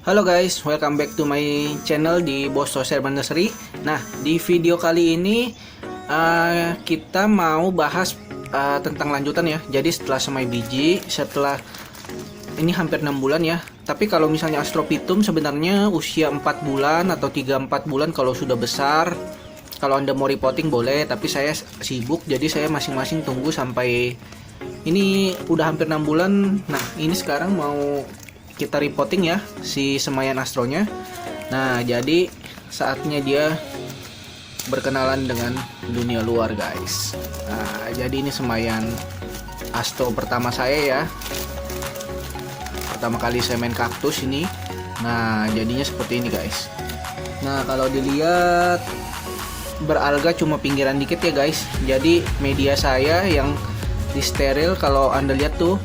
Halo guys, welcome back to my channel di Bosso Serban Nursery. Nah, di video kali ini kita mau bahas tentang lanjutan ya. Jadi setelah semai biji, setelah ini hampir 6 bulan ya. Tapi kalau misalnya Astropitum sebenarnya usia 4 bulan atau 3-4 bulan kalau sudah besar. Kalau Anda mau repotting boleh, tapi saya sibuk jadi saya masing-masing tunggu sampai ini udah hampir 6 bulan. Nah, ini sekarang mau kita repotting ya si Semayan Astronya. Nah, jadi saatnya dia berkenalan dengan dunia luar guys. Nah, jadi ini Semayan Astro pertama saya ya. Pertama kali saya main kaktus ini. Nah, jadinya seperti ini guys. Nah, kalau dilihat beralga cuma pinggiran dikit ya guys. Jadi media saya yang disteril kalau Anda lihat tuh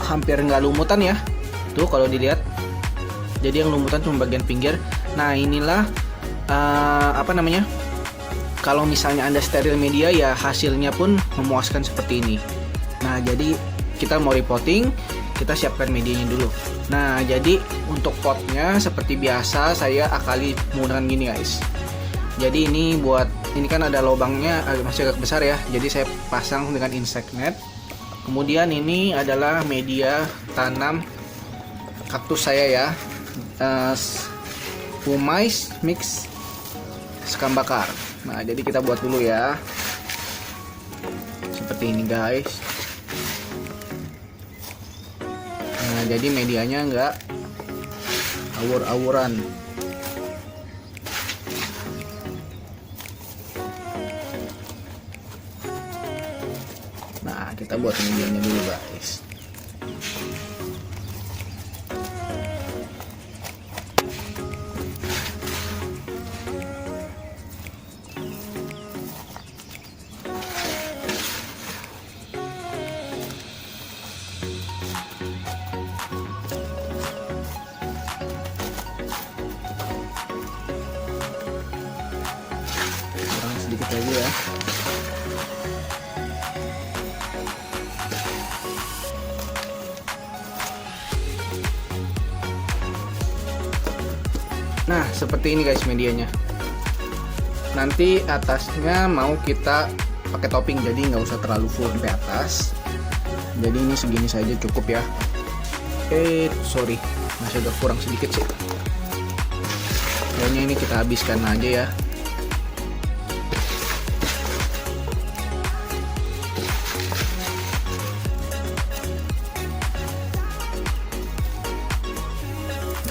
hampir nggak lumutan ya tuh kalau dilihat. Jadi yang lumutan cuma bagian pinggir. Nah, inilah kalau misalnya Anda steril media ya hasilnya pun memuaskan seperti ini. Nah, jadi kita mau repotting, kita siapkan medianya dulu. Nah, jadi untuk potnya seperti biasa saya akali menggunakan gini guys. Jadi ini kan ada lubangnya masih agak besar ya. Jadi saya pasang dengan insect net. Kemudian ini adalah media tanam kaktus saya ya, Pumais mix sekam bakar. Nah, jadi kita buat dulu ya, seperti ini guys. Nah, jadi medianya enggak awur-awuran. Nah, kita buat medianya dulu guys. Kurang sedikit lagi ya. Nah, seperti ini guys medianya. Nanti atasnya mau kita pakai topping, jadi nggak usah terlalu full sampai atas. Jadi ini segini saja cukup ya. Sorry, masih agak kurang sedikit sih. Kayaknya ini kita habiskan aja ya.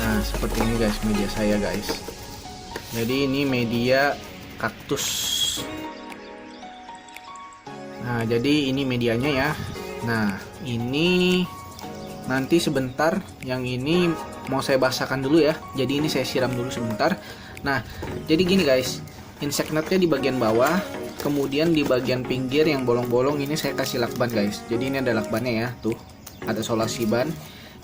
Nah, seperti ini guys media saya guys. Jadi ini media kaktus. Nah, jadi ini medianya ya. Nah, ini nanti sebentar yang ini mau saya basahkan dulu ya. Jadi ini saya siram dulu sebentar. Nah, jadi gini guys, insect netnya di bagian bawah, kemudian di bagian pinggir yang bolong-bolong ini saya kasih lakban guys. Jadi ini ada lakbannya ya, tuh ada solasi ban.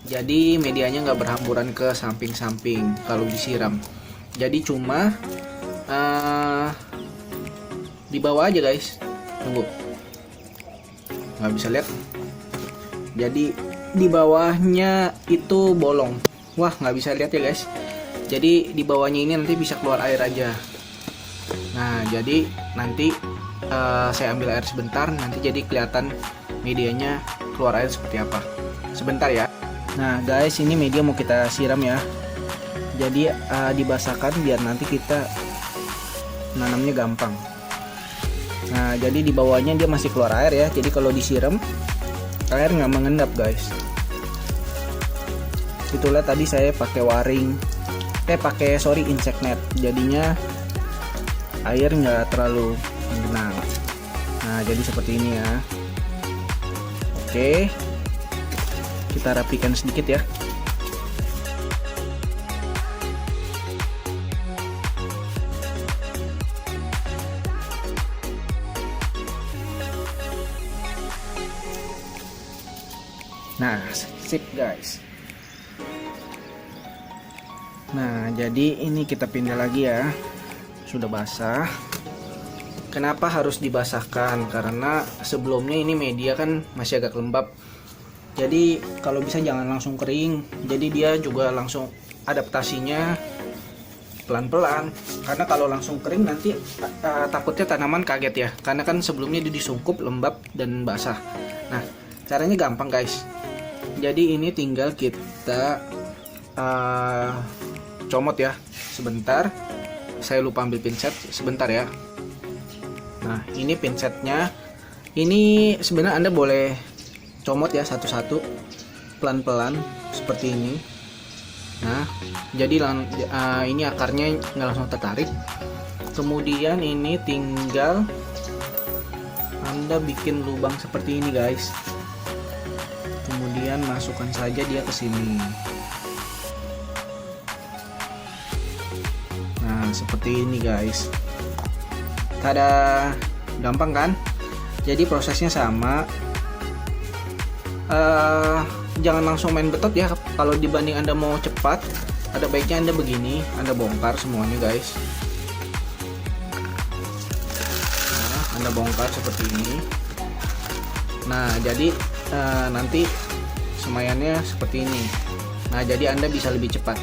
Jadi medianya nggak berhamburan ke samping-samping kalau disiram. Jadi cuma di bawah aja guys. Tunggu, nggak bisa lihat. Jadi di bawahnya itu bolong. Wah, nggak bisa lihat ya guys. Jadi di bawahnya ini nanti bisa keluar air aja. Nah, jadi nanti saya ambil air sebentar. Nanti jadi kelihatan medianya keluar air seperti apa. Sebentar ya. Nah guys, ini media mau kita siram ya. Jadi dibasahkan biar nanti kita nanamnya gampang. Nah, jadi di bawahnya dia masih keluar air ya. Jadi kalau disiram air nggak mengendap guys. Itulah tadi saya pakai waring, insect net. Jadinya air nggak terlalu menggenang. Nah, jadi seperti ini ya. Oke, kita rapikan sedikit ya. Nah, sip guys. Nah, jadi ini kita pindah lagi ya. Sudah basah. Kenapa harus dibasahkan? Karena sebelumnya ini media kan masih agak lembab. Jadi kalau bisa jangan langsung kering, jadi dia juga langsung adaptasinya pelan-pelan, karena kalau langsung kering nanti takutnya tanaman kaget ya, karena kan sebelumnya dia disungkup lembab dan basah. Nah, caranya gampang guys. Jadi ini tinggal kita comot ya sebentar. Saya lupa ambil pinset sebentar ya. Nah, ini pinsetnya. Ini sebenarnya Anda boleh comot ya satu-satu, pelan-pelan seperti ini. Nah, jadi ini akarnya nggak langsung tertarik. Kemudian ini tinggal Anda bikin lubang seperti ini guys. Kemudian masukkan saja dia ke sini. Nah, seperti ini guys. Tada, gampang kan? Jadi prosesnya sama. Jangan langsung main betot ya. Kalau dibanding Anda mau cepat, ada baiknya Anda begini, Anda bongkar semuanya guys. Nah, Anda bongkar seperti ini. Nah, jadi nanti semayannya seperti ini. Nah, jadi Anda bisa lebih cepat.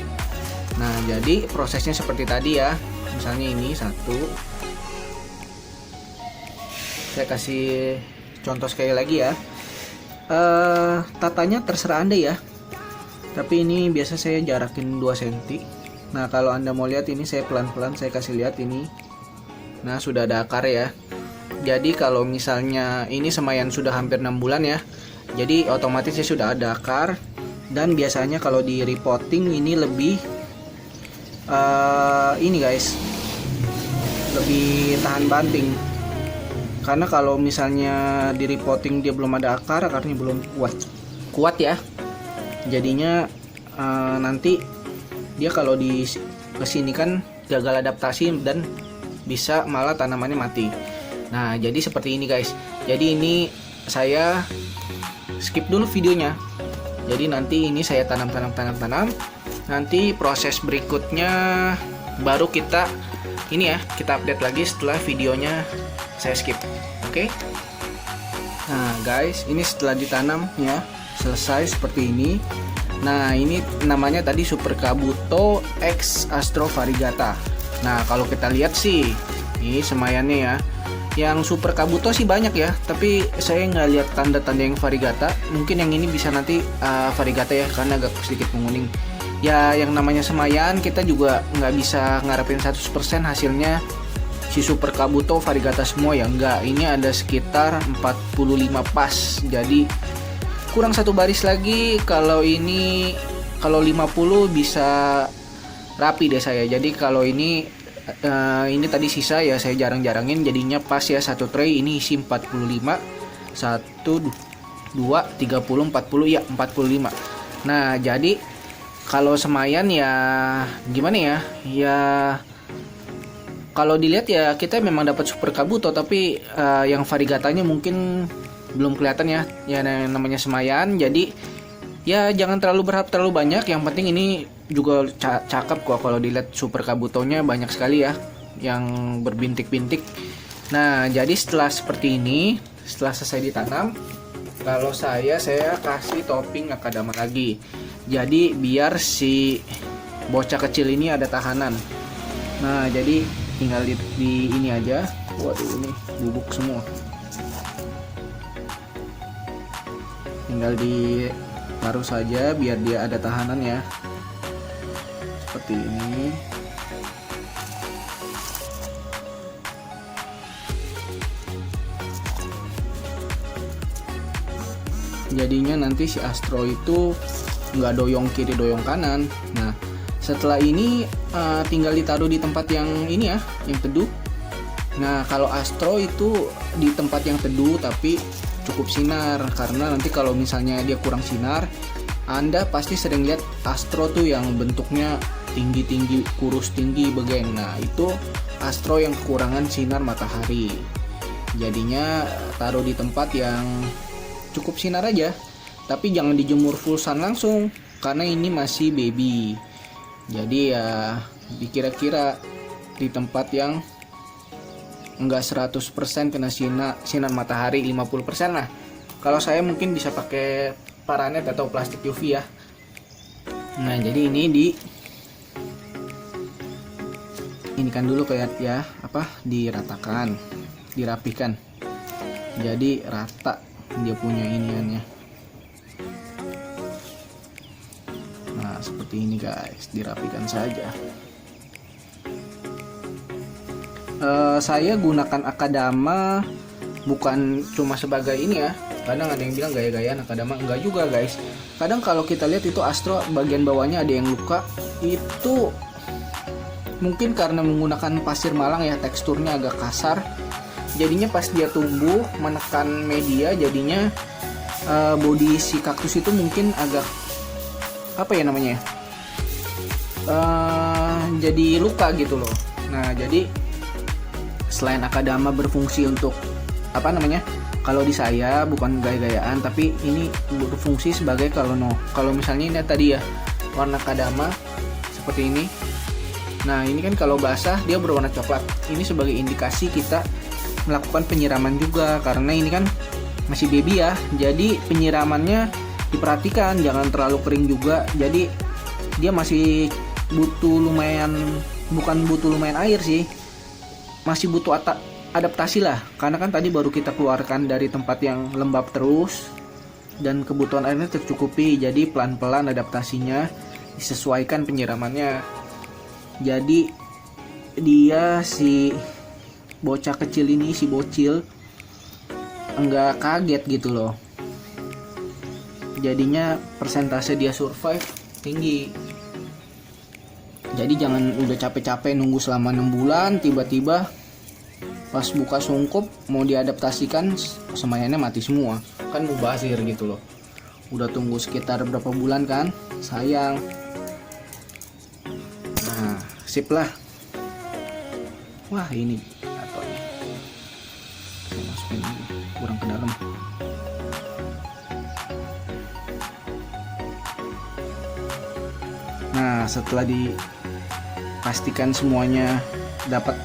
Nah, jadi prosesnya seperti tadi ya. Misalnya ini satu. Saya kasih contoh sekali lagi ya. Tatanya terserah Anda ya. Tapi ini biasa saya jarakin 2 cm. Nah, kalau Anda mau lihat ini saya pelan-pelan saya kasih lihat ini. Nah, sudah ada akar ya. Jadi kalau misalnya ini semayan sudah hampir 6 bulan ya. Jadi otomatis ya sudah ada akar. Dan biasanya kalau di repotting ini lebih ini guys, lebih tahan banting. Karena kalau misalnya di repotting dia belum ada akar, akarnya belum kuat ya. Jadinya nanti dia kalau di kesini kan gagal adaptasi dan bisa malah tanamannya mati. Nah, jadi seperti ini guys. Jadi ini saya skip dulu videonya. Jadi nanti ini saya tanam. Nanti proses berikutnya baru kita ini ya, kita update lagi setelah videonya saya skip. Oke. Nah guys, ini setelah ditanam ya, selesai seperti ini. Nah, ini namanya tadi Super Kabuto X Astro Variegata. Nah, kalau kita lihat sih ini semayannya ya. Yang Super Kabuto sih banyak ya, tapi saya nggak lihat tanda-tanda yang Variegata. Mungkin yang ini bisa nanti Variegata ya, karena agak sedikit menguning. Ya, yang namanya semayan kita juga nggak bisa ngarepin 100% hasilnya si Super Kabuto Variegata semua ya, enggak. Ini ada sekitar 45 pas. Jadi kurang satu baris lagi. Kalau ini kalau 50 bisa rapi deh saya. Jadi kalau ini tadi sisa ya saya jarang-jarangin, jadinya pas ya. Satu tray ini isi 45. 1 2 30 40 ya 45. Nah, jadi kalau semayan ya gimana ya? Ya kalau dilihat ya kita memang dapat Super Kabuto, tapi yang variegatanya mungkin belum kelihatan ya. Ya namanya semayan, jadi ya jangan terlalu berharap terlalu banyak. Yang penting ini juga cakep kok. Kalau dilihat Super Kabutonya banyak sekali ya yang berbintik-bintik. Nah, jadi setelah seperti ini, setelah selesai ditanam, kalau saya kasih topping akadama lagi. Jadi biar si bocah kecil ini ada tahanan. Nah, jadi tinggal di ini aja. Waduh, ini bubuk semua. Tinggal ditaruh saja biar dia ada tahanan ya. Seperti ini. Jadinya nanti si Astro itu nggak doyong kiri doyong kanan. Nah, setelah ini tinggal ditaruh di tempat yang ini ya, yang teduh. Nah, kalau Astro itu di tempat yang teduh tapi cukup sinar, karena nanti kalau misalnya dia kurang sinar, Anda pasti sering lihat Astro tuh yang bentuknya tinggi-tinggi, kurus tinggi begeng. Nah, itu Astro yang kekurangan sinar matahari. Jadinya taruh di tempat yang cukup sinar aja, tapi jangan dijemur full sun langsung karena ini masih baby. Jadi ya dikira-kira di tempat yang enggak 100% kena sinar matahari, 50% lah. Kalau saya mungkin bisa pakai paranet atau plastik UV ya. Nah, jadi ini kan dulu kayak ya diratakan, dirapikan. Jadi rata dia punya iniannya. Nah, seperti ini guys, dirapikan saja. Saya gunakan akadama bukan cuma sebagai ini ya. Kadang ada yang bilang gaya-gayaan akadama, enggak juga guys. Kadang kalau kita lihat itu Astro bagian bawahnya ada yang luka, itu mungkin karena menggunakan pasir Malang ya, teksturnya agak kasar. Jadinya pas dia tumbuh menekan media, jadinya bodi si kaktus itu mungkin agak jadi luka gitu loh. Nah, jadi selain akadama berfungsi untuk kalau di saya bukan gaya-gayaan, tapi ini berfungsi sebagai kalau misalnya ini tadi ya warna akadama seperti ini. Nah, ini kan kalau basah dia berwarna coklat. Ini sebagai indikasi kita melakukan penyiraman juga, karena ini kan masih baby ya. Jadi penyiramannya diperhatikan, jangan terlalu kering juga. Jadi dia masih butuh lumayan air sih. Masih butuh adaptasi lah, karena kan tadi baru kita keluarkan dari tempat yang lembab terus dan kebutuhan airnya tercukupi. Jadi pelan-pelan adaptasinya, disesuaikan penyiramannya. Jadi dia si bocah kecil ini, si bocil enggak kaget gitu loh. Jadinya persentase dia survive tinggi. Jadi jangan udah capek-capek nunggu selama 6 bulan, tiba-tiba pas buka sungkup mau diadaptasikan semuanya mati semua. Kan mubazir gitu loh. Udah tunggu sekitar berapa bulan kan, sayang. Nah, sip lah. Wah, ini atonya. Saya masukin ini, kurang ke dalam. Nah, setelah dipastikan semuanya dapat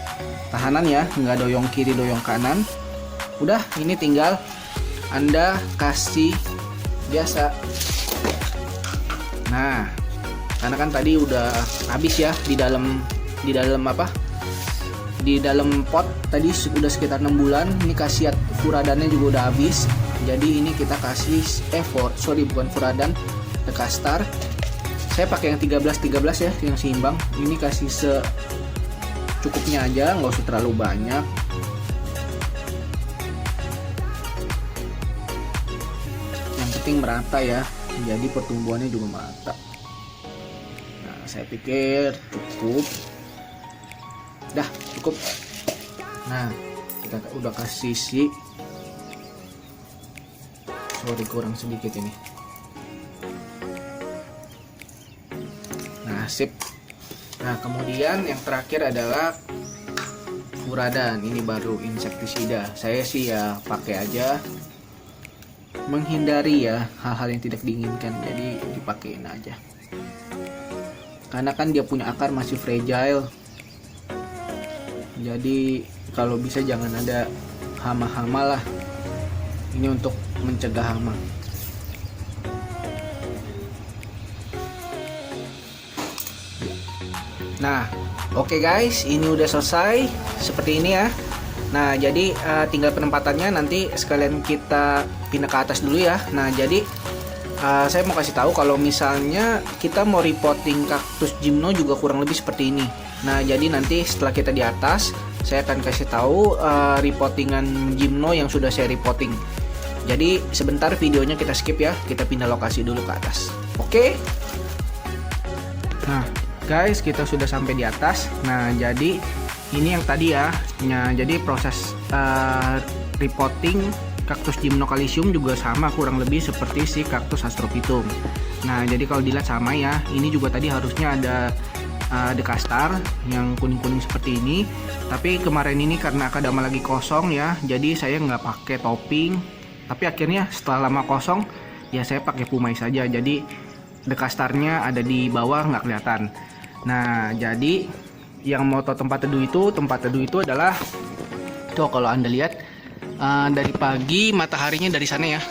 tahanan ya, nggak doyong kiri doyong kanan, udah ini tinggal Anda kasih biasa. Nah, karena kan tadi udah habis ya di dalam pot tadi udah sekitar 6 bulan. Ini khasiat furadannya juga udah habis. Jadi ini kita kasih bukan furadan, dekastar. Saya pakai yang 13 ya, yang seimbang. Ini kasih secukupnya aja, nggak usah terlalu banyak. Yang penting merata ya, jadi pertumbuhannya juga merata. Nah, saya pikir cukup. Dah, cukup. Nah, kita udah kasih kurang sedikit ini. Nah, sip. Nah, kemudian yang terakhir adalah furadan. Ini baru insektisida. Saya sih ya pakai aja, menghindari ya hal-hal yang tidak diinginkan. Jadi dipakein aja. Karena kan dia punya akar masih fragile. Jadi kalau bisa jangan ada hama-hama lah. Ini untuk mencegah hama. Nah, oke guys, ini udah selesai seperti ini ya. Nah, jadi tinggal penempatannya nanti sekalian kita pindah ke atas dulu ya. Nah, jadi saya mau kasih tahu kalau misalnya kita mau repotting kaktus gymno juga kurang lebih seperti ini. Nah, jadi nanti setelah kita di atas, saya akan kasih tahu repottingan gymno yang sudah saya repotting. Jadi sebentar videonya kita skip ya, kita pindah lokasi dulu ke atas. Oke? Nah, guys, kita sudah sampai di atas. Nah, jadi ini yang tadi ya. Nah, jadi proses repotting kaktus gymnocalycium juga sama kurang lebih seperti si kaktus astrophytum. Nah, jadi kalau dilihat sama ya. Ini juga tadi harusnya ada dekastar yang kuning-kuning seperti ini. Tapi kemarin ini karena akadama lagi kosong ya, jadi saya nggak pakai topping. Tapi akhirnya setelah lama kosong ya saya pakai pumai saja. Jadi dekastarnya ada di bawah nggak kelihatan. Nah, jadi yang mau tahu tempat teduh itu adalah tuh, kalau Anda lihat dari pagi mataharinya dari sana ya.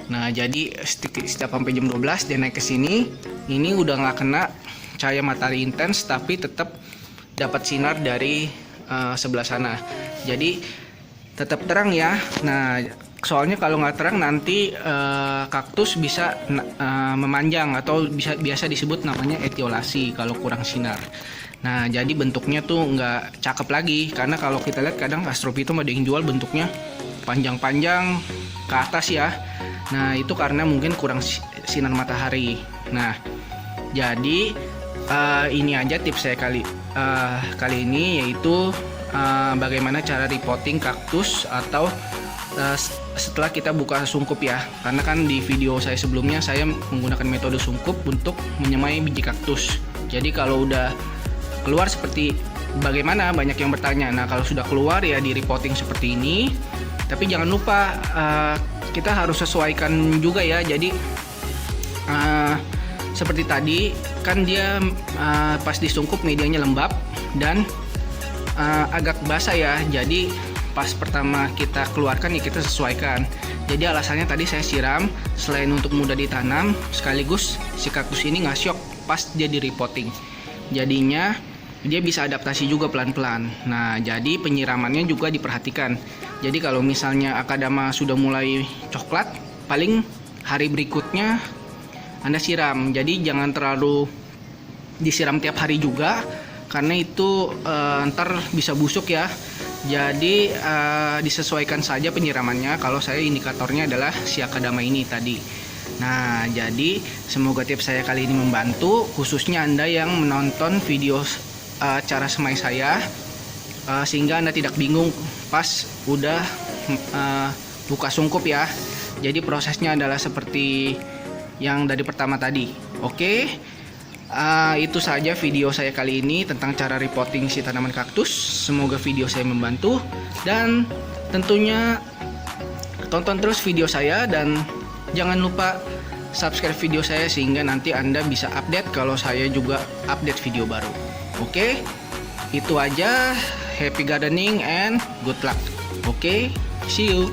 Nah, jadi setiap sampai jam 12 dia naik ke sini. Ini udah nggak kena cahaya matahari intens, tapi tetap dapat sinar dari sebelah sana. Jadi tetap terang ya. Nah, soalnya kalau nggak terang nanti kaktus bisa memanjang atau biasa disebut namanya etiolasi kalau kurang sinar. Nah, jadi bentuknya tuh nggak cakep lagi, karena kalau kita lihat kadang Astrophytum ada yang jual bentuknya panjang-panjang ke atas ya. Nah, itu karena mungkin kurang sinar matahari. Nah, jadi ini aja tips saya kali ini, yaitu bagaimana cara repotting kaktus atau setelah kita buka sungkup ya. Karena kan di video saya sebelumnya saya menggunakan metode sungkup untuk menyemai biji kaktus. Jadi kalau udah keluar seperti bagaimana, banyak yang bertanya. Nah, kalau sudah keluar ya di repotting seperti ini. Tapi jangan lupa kita harus sesuaikan juga ya. Jadi seperti tadi kan dia pas disungkup medianya lembab dan agak basah ya. Jadi pas pertama kita keluarkan ya kita sesuaikan. Jadi alasannya tadi saya siram selain untuk mudah ditanam, sekaligus si kaktus ini nggak syok pas dia di repotting. Jadinya dia bisa adaptasi juga pelan-pelan. Nah, jadi penyiramannya juga diperhatikan. Jadi kalau misalnya akadama sudah mulai coklat, paling hari berikutnya Anda siram. Jadi jangan terlalu disiram tiap hari juga, karena itu ntar bisa busuk ya. Jadi disesuaikan saja penyiramannya. Kalau saya indikatornya adalah si akadama ini tadi. Nah, jadi semoga tips saya kali ini membantu, khususnya Anda yang menonton video cara semai saya, sehingga Anda tidak bingung pas udah buka sungkup ya. Jadi prosesnya adalah seperti yang dari pertama tadi. Oke, itu saja video saya kali ini tentang cara repotting si tanaman kaktus. Semoga video saya membantu, dan tentunya tonton terus video saya, dan jangan lupa subscribe video saya sehingga nanti Anda bisa update kalau saya juga update video baru. Oke, itu aja. Happy gardening and good luck. Oke, see you.